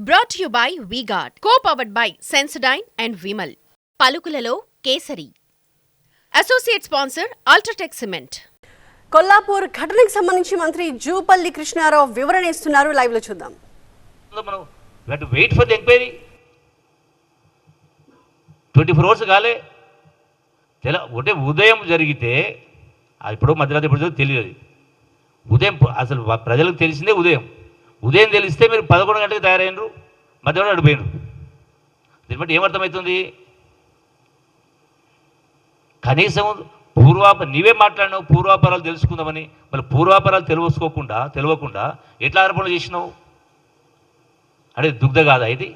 Brought to you by V-Guard, co-powered by Sensodyne and Vimal. పలుకులలో Kesari. Associate sponsor UltraTech cement. Kollapur ఘటనకు సంబంధించి మంత్రి జూపల్లి కృష్ణారావు వివరణ ఇస్తున్నారు. లైవ్ లో చూద్దాం. మనం wait for the enquiry 24 hours కాలే ఒకటే ఉదయం జరిగితే ఇప్పుడు మధ్యరాత్రి ఇప్పుడు తెలియదు. ఉదయం అసలు ప్రజలకు తెలిసిందే ఉదయం తెలిస్తే మీరు 11 గంటలకు తయారైనరు, మధ్యాహ్నం అడిపోయినరు. దీన్ని బట్టి ఏమర్థమవుతుంది? కనీసం నీవే మాట్లాడినావు పూర్వాపరాలు తెలుసుకుందామని, మళ్ళీ పూర్వాపరాలు తెలియకుండా ఎట్లా ఆరోపణలు చేసినావు? అంటే దుగ్ధ కాదా ఇది?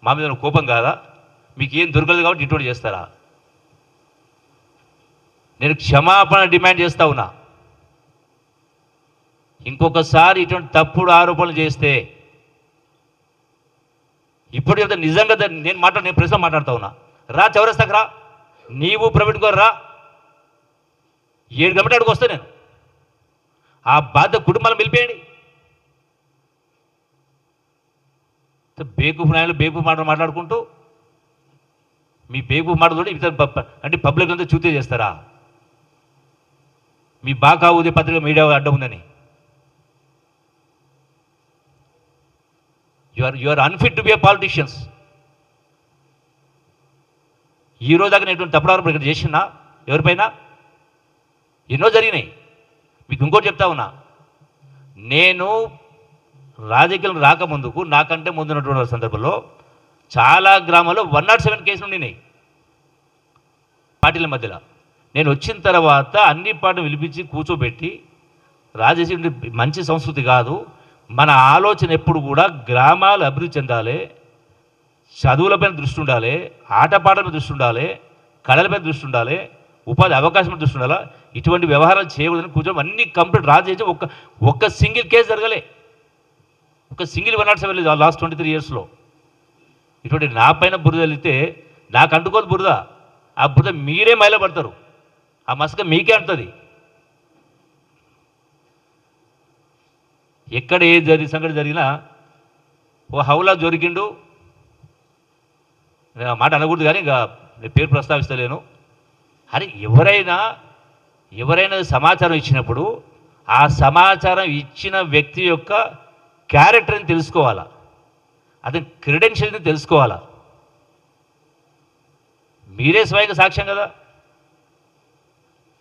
మా మీద కోపం కాదా? మీకు ఏం దొరకలేదు కాబట్టి ఇటువంటి చేస్తారా? నేను క్షమాపణ డిమాండ్ చేస్తా ఉన్నా. ఇంకొకసారి ఇటువంటి తప్పుడు ఆరోపణలు చేస్తే ఇప్పుడు చెప్తే నిజంగా నేను ప్రశ్న మాట్లాడుతూ ఉన్నా. రా చౌరస్తాకు రా, నీవు ప్రైవేట్ గారు రా, 7 గంటల అడుగు వస్తా నేను. ఆ బాధ్యత కుటుంబాలను పిలిపేయండి. బేకూఫ్ నాయలు బేకూఫ్ మాట్లాడుకుంటూ మీ బేకూఫ్ మాటలు అంటే పబ్లిక్ అంతా చూతే చేస్తారా? మీ బాకా ఉదయ పత్రిక మీడియా అడ్డం ఉందని. You are unfit to be a politicians. ఈ రోజు దాకా నేను తప్పుడు ఆరోపణ ఇక్కడ చేసినా ఎవరిపైన? ఎన్నో జరిగినాయి. మీకు ఇంకోటి చెప్తా ఉన్నా, నేను రాజకీయాలు రాకముందుకు నాకంటే ముందున్నటువంటి సందర్భంలో చాలా గ్రామాల్లో 107 కేసులు ఉండినాయి పార్టీల మధ్యలో. నేను వచ్చిన తర్వాత అన్ని పార్టీలు పిలిపించి కూర్చోబెట్టి రాజకీయ మంచి సంస్కృతి కాదు, మన ఆలోచన ఎప్పుడు కూడా గ్రామాలు అభివృద్ధి చెందాలి, చదువులపైన దృష్టి ఉండాలి, ఆటపాటల మీద దృష్టి ఉండాలి, కళలపైన దృష్టి ఉండాలి, ఉపాధి అవకాశం దృష్టి ఉండాలి. ఇటువంటి వ్యవహారాలు చేయకూడదని కూర్చొని అన్ని కంప్లీట్ రాజేసి ఒక్క సింగిల్ కేసు జరగలే. ఒక సింగిల్ 107 లాస్ట్ 23 ఇయర్స్లో. ఇటువంటి నా పైన బురద వెళ్తే నాకు అంటుకోదు బురద. ఆ బురద మీరే మైలపడతారు, ఆ మసక మీకే అంటుంది. ఎక్కడ ఏ సంఘటన జరిగినా ఓ హౌలా దొరికిండు, నేను ఆ మాట అనకూడదు కానీ ఇంకా నేను పేరు ప్రస్తావిస్తలేను. అని ఎవరైనా సమాచారం ఇచ్చినప్పుడు ఆ సమాచారం ఇచ్చిన వ్యక్తి యొక్క క్యారెక్టర్ని తెలుసుకోవాలా, అతని క్రెడెన్షియల్ని తెలుసుకోవాలా. మీరే స్వయంగా సాక్ష్యం కదా.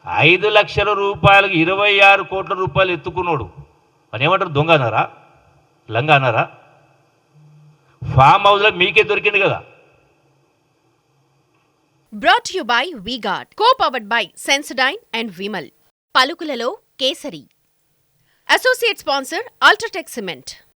5 లక్షల రూపాయలకు 26 కోట్ల రూపాయలు ఎత్తుకున్నాడు అని ఏమంటారు? దొంగ అన్నారా? లంగా అన్నారా? ఫామ్ హౌస్లో మీకే దొరికింది కదా. Brought to you by V-Guard, co-powered by Sensodyne and Vimal. పలుకులలో Kesari. Associate sponsor UltraTech cement.